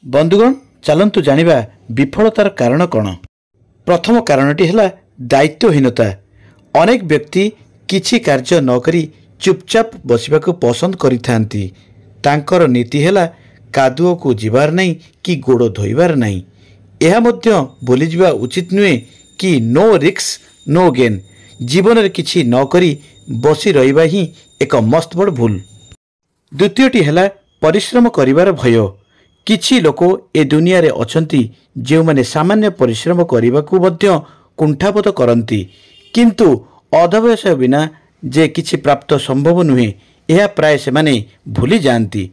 बंधुगण चलतु जानिबा विफलतार कारण कौन। प्रथम कारणटी है दायित्वहीनता। अनेक व्यक्ति किछि कार्य न करी चुपचाप बसिबाकु पसंद करिथांती। तांकर नीति है कादुओ को जीवार नहीं कि गोड़ धोइबार नहीं। यह मध्य भूली जिबा उचित नुहे कि नो रिस्क नो गेन। जीवन में किछि न करी बसी रहिबा ही एक मस्त बड़ भूल। द्वितीयटी है परिश्रम करिबार भय। किछि लोक ए दुनिया रे अछंती जे माने सामान्य परिश्रम करने मध्य कुंठाबोध करती, किंतु अध्यवसाय बिना जे किछि प्राप्त संभव नुहे यह प्राय से माने भूली जाती।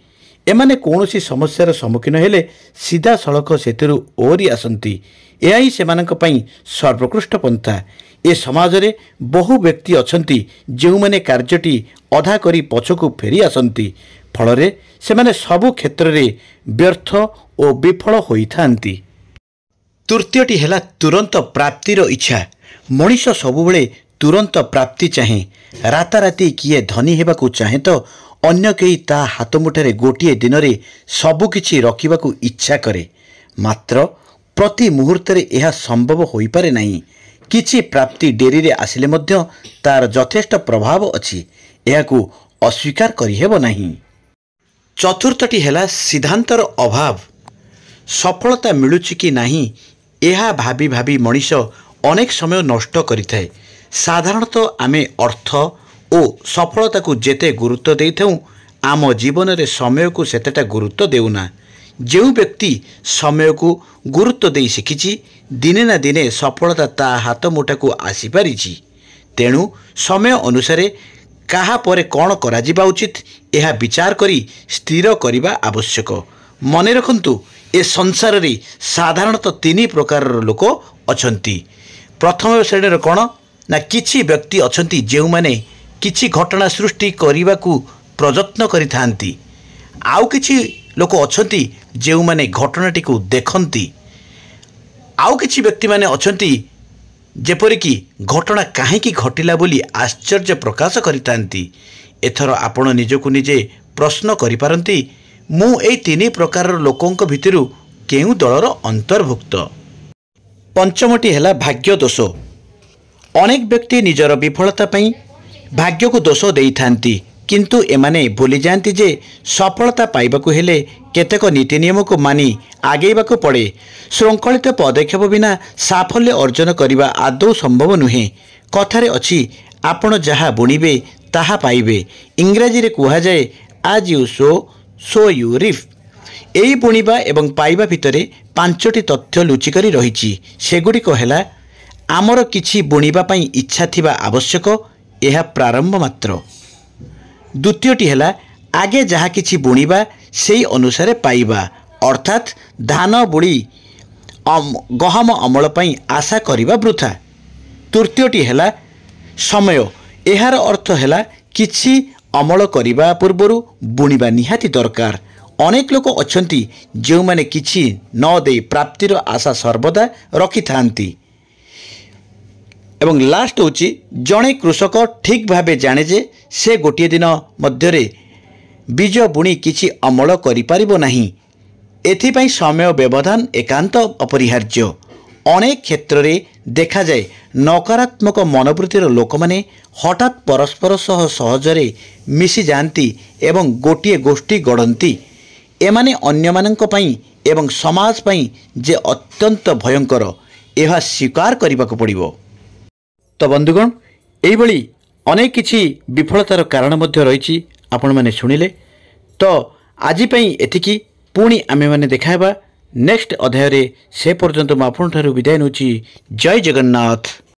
एमाने कौनसी समस्यार सम्मुखीन हेले सीधा सड़क सेतु ओरी आसती। यह ही सेमानक पई सर्वोत्कृष्ट पंथा। ए समाज रे बहु व्यक्ति अछंती जो माने कार्यटी अधा करी पछकु फेरी आसती। फलरे सेमाने सबु क्षेत्र रे व्यर्थ और विफल होइथांती। तृतीयटी है तुरंत प्राप्तिर इच्छा। मनीष सबुबले तुरंत प्राप्ति चाहे। राताराति किए धनी हेबाकू चाहे तो अन्य कई ता हाथ मुठारे गोटे दिन रे सबुकिछि रखिबाकू इच्छा करे। मात्र प्रति मुहूर्त रे यह संभव होई पारे नहीं। किछि प्राप्ति डेरी रे आसिले मध्य तार यथेष्ट प्रभाव अछि। एहाकू अस्वीकार करिहेब नहीं। चतुर्थटी है सिद्धांतर अभाव। सफलता मिलुछि कि नहीं यह भाभी भाभी मनीष अनेक समय नष्ट करिथाए। साधारणतः आमे अर्थ और सफलता को जेते गुरुत्व देइथाउ आम जीवन रे समय को सेतेटा गुरुत्व देउना। जो व्यक्ति समय को गुरुत्व दे शिखिछि दिने ना दिने सफलता ता हाथ मुठा को आसी पारिछि। तेणु समय अनुसारे काहा परे कौन करा जिबा उचित यह विचार करी स्थिर करिबा आवश्यक। मने रखंतु ए संसार रे साधारणतः तीन प्रकार लोक अछंती। प्रथम श्रेणी कौन ना किछि व्यक्ति अछंती जेउ माने किछि घटना सृष्टि करिबा को प्रयत्न करिथांती। आउ किछि लोक अछंती जेउ माने घटनाटी को देखंती। आउ किछि व्यक्ति माने अछंती जेपरिकी घटना काहेकि घटिला बोली आश्चर्य प्रकाश करितांती। एथर आपण निजकु निजे प्रश्न करिपारंती मु एई तीन प्रकार लोकंक भितरु केउ दलर अंतर्भुक्त। पंचमटी है भाग्य दोष। अनेक व्यक्ति निजर विफलता पई भाग्य को दोष देइथांती, किंतु एमाने भूली जाती जे सफलता पाइबाकू हेले केतेक नीति नियम को मानी आगेबाकू पड़े। श्रृंखलित पदक्षेप बिना साफल्य अर्जन करने आदौ संभव नुहे। कथारे अछि आपण जहाँ बुणिबे ताहा पाइबे। इंग्राजी रे कुहा जाए आज यू सो यू रिफ। एई बुणिबा एवं पाइबा भितरे पांचटी तथ्य लुचिकरी रहिछि। सेगुड़िक है आमर किछि बुणिबा पई इच्छा थिबा आवश्यक, यह प्रारंभ मात्र। द्वितीयटी है आगे जहाँ किछि बुणिबा सेई अनुसारे पाइबा, अर्थात धान बुणी गहम अमल पई आशा करिबा वृथा। तृतीयटी है समय। एहार अर्थ है किछि अमल करिबा पूर्वरु बुणिबा निहाती दरकार। अनेक लोक अछंती जो माने किछि न दे प्राप्तिर आशा सर्वदा रखिथांती। एवं लास्ट होची जड़े कृषक ठीक भावे जाने जे से गोटे दिन मध्यरे बीज बुणी किछि अमल करिपारिबो नाही। एथिपाई समय व्यवधान एकांत अपरिहार्य। अनेक क्षेत्र रे देखा जाए नकारात्मक मनोवृत्तिर लोक माने हठात परस्पर सह सहजरे मिसी जाती एवं गोटे गोष्ठी गढ़ती। एमाने अन्य मानक पई एवं समाज पई जे अत्यंत भयंकर यह स्वीकार करने पड़िबो। तो बंधुगण एइबळी अनेक किछि विफलतार कारण मध्य रही आपण माने शुणिले। तो आज पई एतिकी पुणी आमे माने देखाबा नेक्स्ट अध्याय रे। से पर्यंत म आपन ठारू विदाय नउची। जय जगन्नाथ।